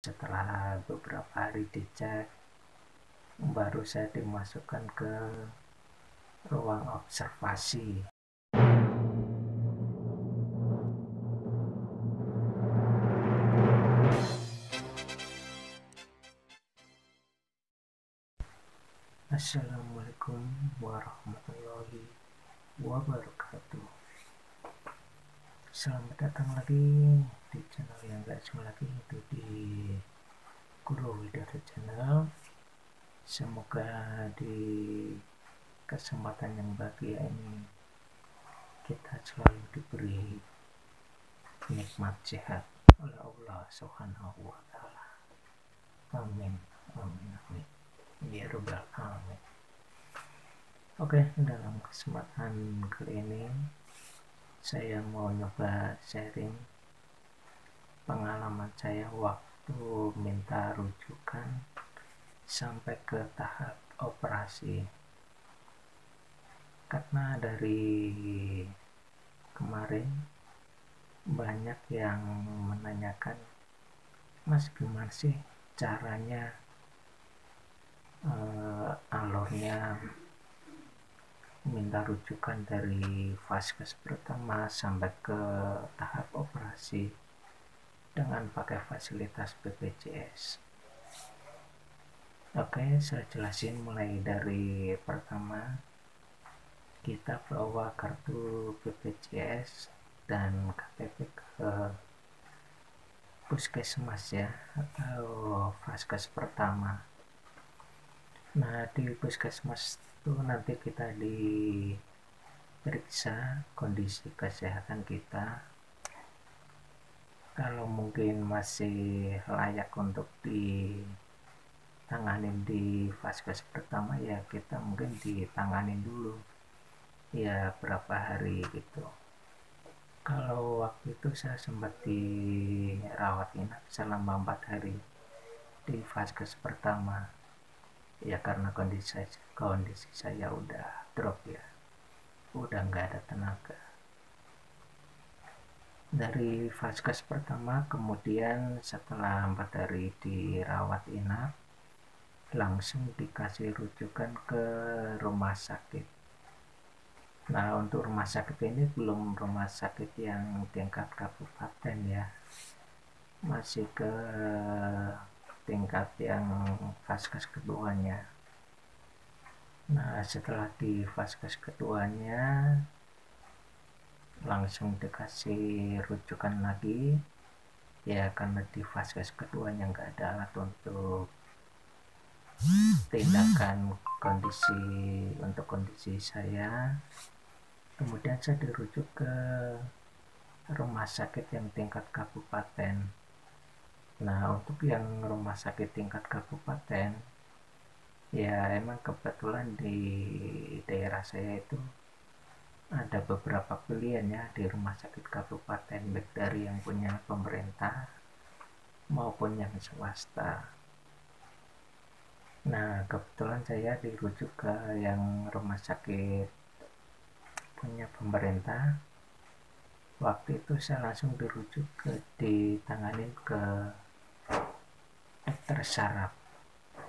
Setelah beberapa hari dicek, baru saya dimasukkan ke ruang observasi. Assalamualaikum warahmatullahi wabarakatuh. Selamat datang lagi di channel yang gak asing lagi, itu di Guru Widodo Channel. Semoga di kesempatan yang bahagia ini kita selalu diberi nikmat sehat oleh Allah Subhanahu wa Ta'ala. Amin, amin, amin. Ya Rabbal Alamin. Oke, dalam kesempatan kali ini saya mau nyoba sharing pengalaman saya waktu minta rujukan sampai ke tahap operasi. Karena dari kemarin banyak yang menanyakan, Mas, gimana sih caranya alurnya minta rujukan dari vaskes pertama sampai ke tahap operasi dengan pakai fasilitas BPJS. Oke, saya jelasin mulai dari pertama. Kita bawa kartu BPJS dan KTP ke puskesmas ya, atau vaskes pertama. Nah, di puskesmas itu nanti kita diperiksa kondisi kesehatan kita. Kalau mungkin masih layak untuk ditanganin di vaskes pertama, ya kita mungkin ditanganin dulu ya berapa hari gitu. Kalau waktu itu saya sempat dirawat inap selama 4 hari di vaskes pertama ya, karena kondisi saya udah drop ya, udah nggak ada tenaga. Dari vaskes pertama kemudian setelah 4 hari dirawat inap langsung dikasih rujukan ke rumah sakit. Nah, untuk rumah sakit ini belum rumah sakit yang tingkat kabupaten ya, masih ke tingkat yang vaskes keduanya. Nah, setelah di vaskes keduanya langsung dikasih rujukan lagi ya, karena di vaskes keduanya nggak ada alat untuk tindakan kondisi saya. Kemudian saya dirujuk ke rumah sakit yang tingkat kabupaten. Nah, untuk yang rumah sakit tingkat kabupaten ya emang kebetulan di daerah saya itu ada beberapa pilihan ya di rumah sakit kabupaten, baik dari yang punya pemerintah maupun yang swasta. Nah, kebetulan saya dirujuk ke yang rumah sakit punya pemerintah. Waktu itu saya langsung dirujuk ditanganin ke dokter saraf.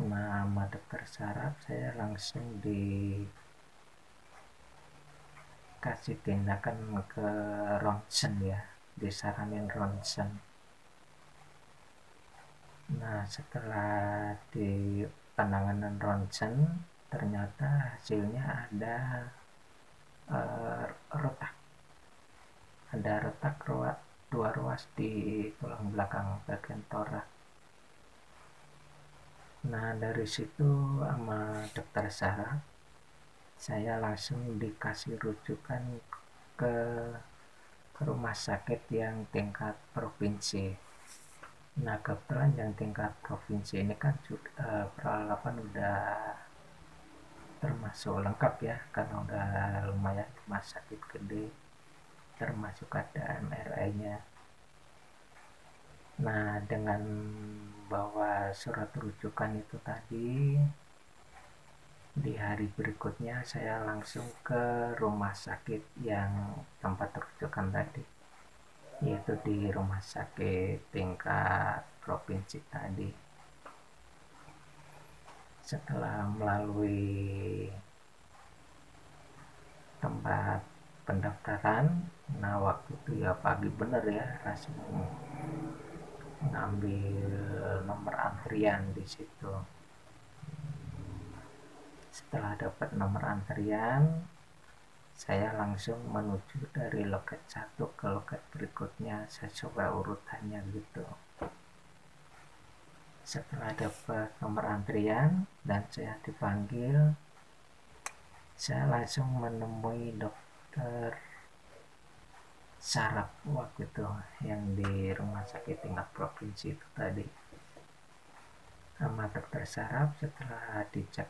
Nah, sama dokter saraf saya langsung dikasih tindakan ke ronsen ya, disaranin ronsen. Nah, setelah di penanganan ronsen ternyata hasilnya ada retak 2 ruas di tulang belakang bagian torak. Nah, dari situ sama dokter saraf saya langsung dikasih rujukan ke rumah sakit yang tingkat provinsi. Nah, kebetulan yang tingkat provinsi ini kan peralatan udah termasuk lengkap ya, karena udah lumayan rumah sakit gede, termasuk ada MRI-nya. Nah, dengan bawa surat rujukan itu tadi, di hari berikutnya saya langsung ke rumah sakit yang tempat rujukan tadi, yaitu di rumah sakit tingkat provinsi tadi. Setelah melalui tempat pendaftaran, nah waktu itu ya pagi bener ya, langsung ngambil nomor antrian di situ. Setelah dapat nomor antrian, saya langsung menuju dari loket satu ke loket berikutnya sesuai urutannya gitu. Setelah dapat nomor antrian dan saya dipanggil, saya langsung menemui dokter saraf waktu itu yang di rumah sakit tingkat provinsi itu tadi. Sama dokter saraf, setelah dicek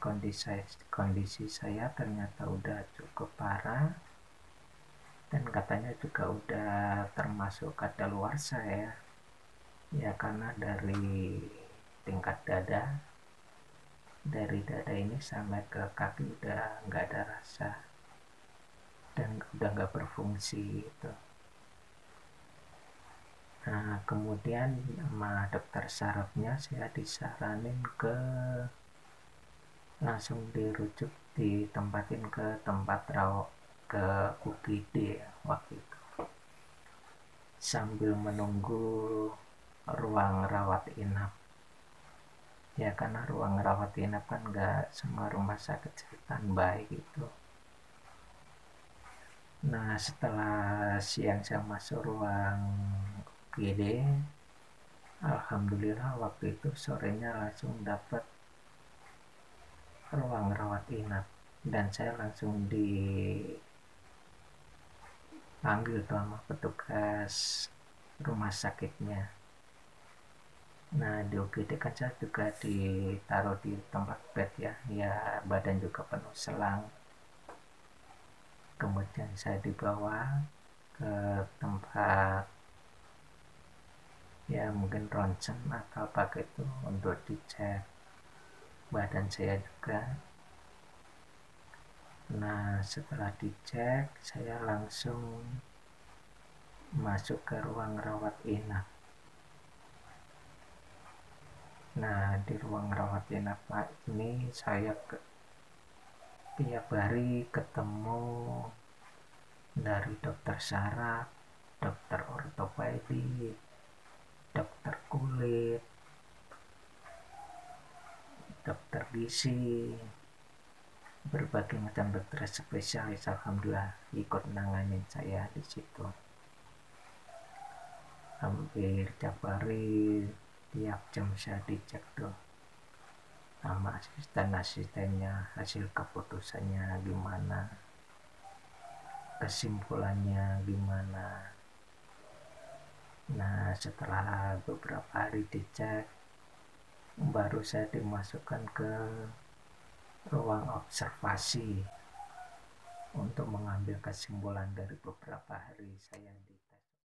kondisi saya ternyata udah cukup parah dan katanya juga udah termasuk kadaluarsa ya karena dari tingkat dada, dari dada ini sampai ke kaki udah nggak ada rasa dan udah nggak berfungsi itu. Nah kemudian sama dokter sarafnya saya disaranin langsung dirujuk ditempatin ke tempat rawat ke UGD waktu itu, sambil menunggu ruang rawat inap ya, karena ruang rawat inap kan nggak semua rumah sakit standby gitu. Nah setelah siang saya masuk ruang UGD, alhamdulillah waktu itu sorenya langsung dapat ruang rawat inap dan saya langsung dipanggil sama petugas rumah sakitnya. Nah di UGD kan saya juga ditaruh di tempat bed ya badan juga penuh selang. Kemudian saya dibawa ke tempat ya mungkin ronsen atau apa gitu untuk dicek badan saya juga. Nah setelah dicek saya langsung masuk ke ruang rawat inap. Nah di ruang rawat inap ini saya tiap hari ketemu dari dokter saraf, dokter ortopedi, dokter kulit, dokter gizi, berbagai macam dokter spesialis. Alhamdulillah ikut nanganin saya di situ. Hampir tiap hari, tiap jam saya dicek tuh sama asisten-asistennya, hasil keputusannya gimana, kesimpulannya gimana. Nah setelah beberapa hari dicek, baru saya dimasukkan ke ruang observasi untuk mengambil kesimpulan dari beberapa hari saya di